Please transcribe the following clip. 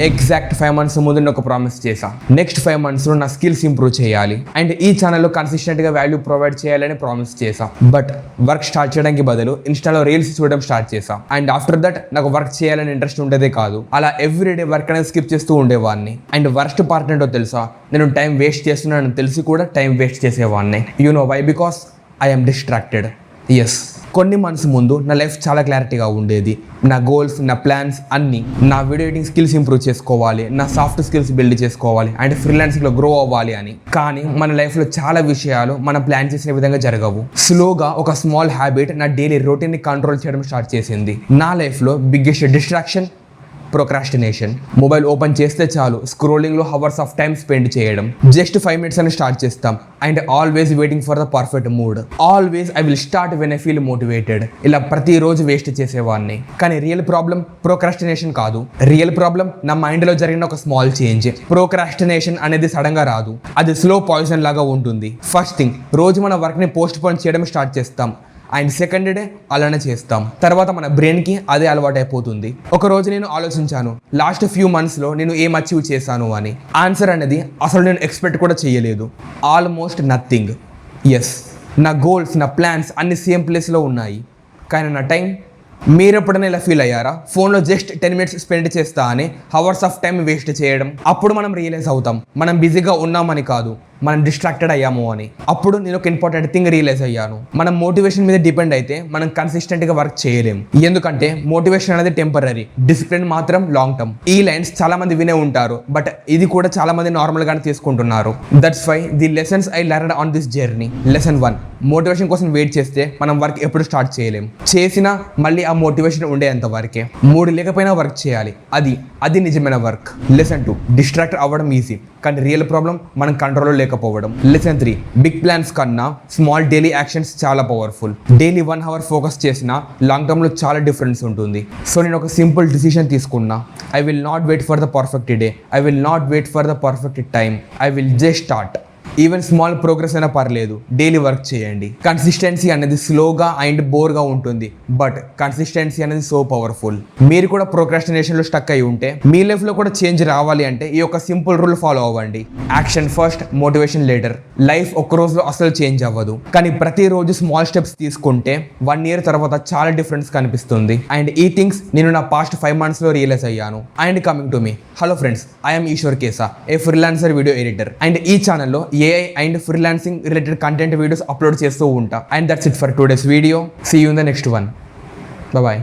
Exact 5 months ముందు నేను ఒక ప్రామిస్ చేశా. నెక్స్ట్ 5 months నా స్కిల్స్ ఇంప్రూవ్ చేయాలి అండ్ ఈ ఛానల్లో కన్సిస్టెంట్గా వాల్యూ ప్రొవైడ్ చేయాలని ప్రామిస్ చేశా. బట్ వర్క్ స్టార్ట్ చేయడానికి బదులు ఇన్స్టాలో రీల్స్ చూడడం స్టార్ట్ చేశా. అండ్ ఆఫ్టర్ దట్ నాకు వర్క్ చేయాలని ఇంట్రెస్ట్ ఉండేదే కాదు. అలా ఎవ్రీడే వర్క్ అనేది స్కిప్ చేస్తూ ఉండేవాడిని. అండ్ వర్స్ట్ పార్ట్ ఏంటో తెలుసా, నేను టైం వేస్ట్ చేస్తున్నానని తెలిసి కూడా టైం వేస్ట్ చేసేవాడిని. You know why? Because I'm distracted. Yes, కొన్ని మంత్స్ ముందు నా లైఫ్ చాలా క్లారిటీగా ఉండేది. నా గోల్స్, నా ప్లాన్స్ అన్నీ, నా వీడియో ఎడిటింగ్ స్కిల్స్ ఇంప్రూవ్ చేసుకోవాలి, నా సాఫ్ట్ స్కిల్స్ బిల్డ్ చేసుకోవాలి అండ్ ఫ్రీలాన్సింగ్లో గ్రో అవ్వాలి అని. కానీ మన లైఫ్లో చాలా విషయాలు మనం ప్లాన్ చేసిన విధంగా జరగవు. స్లోగా ఒక స్మాల్ హ్యాబిట్ నా డైలీ రొటీన్ని కంట్రోల్ చేయడం స్టార్ట్ చేసింది. నా లైఫ్లో biggest distraction procrastination. Mobile open చేస్తే చాలు స్క్రోలింగ్లో హవర్స్ ఆఫ్ టైం స్పెండ్ చేయడం. జస్ట్ 5 minutes అని స్టార్ట్ చేస్తాం and always waiting for the perfect mood. Always I will start when I feel motivated. ఇలా ప్రతిరోజు వేస్ట్ చేసేవాడిని. కానీ రియల్ ప్రాబ్లం procrastination కాదు. రియల్ ప్రాబ్లం నా మైండ్లో జరిగిన ఒక స్మాల్ చేంజ్. procrastination అనేది సడన్గా రాదు, అది స్లో పాయిజన్ లాగా ఉంటుంది. ఫస్ట్ థింగ్, రోజు మన వర్క్ని పోస్ట్ పోన్ చేయడం స్టార్ట్ చేస్తాం అండ్ సెకండ్ డే అలానే చేస్తాం. తర్వాత మన బ్రెయిన్కి అదే అలవాటు అయిపోతుంది. ఒక రోజు నేను ఆలోచించాను, లాస్ట్ ఫ్యూ మంత్స్లో నేను ఏం అచీవ్ చేశాను అని. ఆన్సర్ అనేది అసలు నేను ఎక్స్పెక్ట్ కూడా చేయలేదు. Almost nothing. ఎస్, నా గోల్స్, నా ప్లాన్స్ అన్ని సేమ్ ప్లేస్లో ఉన్నాయి, కానీ నా టైం. మీరు ఎప్పుడైనా ఇలా ఫీల్ అయ్యారా? ఫోన్లో జస్ట్ 10 minutes స్పెండ్ చేస్తా అని హవర్స్ ఆఫ్ టైం వేస్ట్ చేయడం. అప్పుడు మనం రియలైజ్ అవుతాం మనం బిజీగా ఉన్నామని కాదు, మనం డిస్ట్రాక్టెడ్ అయ్యాము అని. అప్పుడు నేను ఒక ఇంపార్టెంట్ థింగ్ రియలైజ్ అయ్యాను, మనం మోటివేషన్ మీద డిపెండ్ అయితే మనం కన్సిస్టెంట్గా వర్క్ చేయలేం. ఎందుకంటే మోటివేషన్ అనేది టెంపరీ, డిసిప్లిన్ మాత్రం లాంగ్ టర్మ్. ఈ లైన్స్ చాలా మంది వినే ఉంటారు, బట్ ఇది కూడా చాలా మంది నార్మల్గానే తీసుకుంటున్నారు. That's why the lessons I learned on this journey. Lesson 1, motivation కోసం వెయిట్ చేస్తే మనం వర్క్ ఎప్పుడు స్టార్ట్ చేయలేం. చేసినా మళ్ళీ ఆ మోటివేషన్ ఉండేంత వరకే. మూడు లేకపోయినా వర్క్ చేయాలి, అది నిజమైన వర్క్. లెసన్ 2, డిస్ట్రాక్ట్ అవ్వడం ఈజీ, కానీ రియల్ ప్రాబ్లం మనం కంట్రోల్లో లేకపోవడం. లెసన్ 3, బిగ్ ప్లాన్స్ కన్నా స్మాల్ డైలీ యాక్షన్స్ చాలా పవర్ఫుల్. డైలీ 1 hour ఫోకస్ చేసినా లాంగ్ టర్మ్లో చాలా డిఫరెన్స్ ఉంటుంది. సో నేను ఒక సింపుల్ డిసిషన్ తీసుకున్నా. I will not wait for the perfect day, I will not wait for the perfect time, I will just start. Even small progress అయినా పర్లేదు, daily work చేయండి. కన్సిస్టెన్సీ అనేది స్లోగా అండ్ బోర్గా ఉంటుంది, బట్ కన్సిస్టెన్సీ అనేది so powerful. మీరు కూడా ప్రోక్రాస్టినేషన్లో stuck అయి ఉంటే, మీ లైఫ్లో కూడా చేంజ్ రావాలి అంటే ఈ యొక్క సింపుల్ రూల్ ఫాలో అవ్వండి. Action first, motivation later. Life ఒక్క రోజులో అసలు చేంజ్ అవ్వదు, కానీ ప్రతిరోజు స్మాల్ స్టెప్స్ తీసుకుంటే 1 year తర్వాత చాలా డిఫరెన్స్ కనిపిస్తుంది. అండ్ ఈ థింగ్స్ నేను నా పాస్ట్ 5 monthsలో రియలైజ్ అయ్యాను. And coming to me, hello friends, I'm Eshwar Kesa, a freelancer video editor. And ఈ ఛానల్లో AI and freelancing related content videos upload చేస్తూ ఉంటా. And that's it for today's video. See you in the next one. Bye.